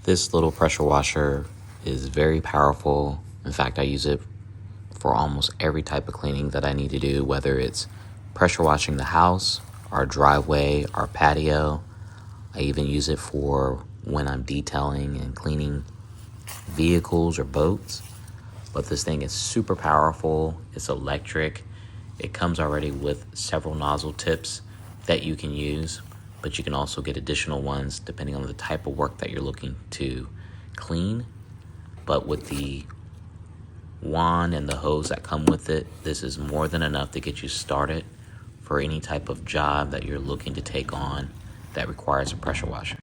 This little pressure washer is very powerful. In fact, I use it for almost every type of cleaning that I need to do, whether it's pressure washing the house, our driveway, our patio. I even use it for when I'm detailing and cleaning vehicles or boats. But this thing is super powerful. It's electric. It comes already with several nozzle tips that you can use, but you can also get additional ones depending on the type of work that you're looking to clean. But with the wand and the hose that come with it, this is more than enough to get you started for any type of job that you're looking to take on that requires a pressure washer.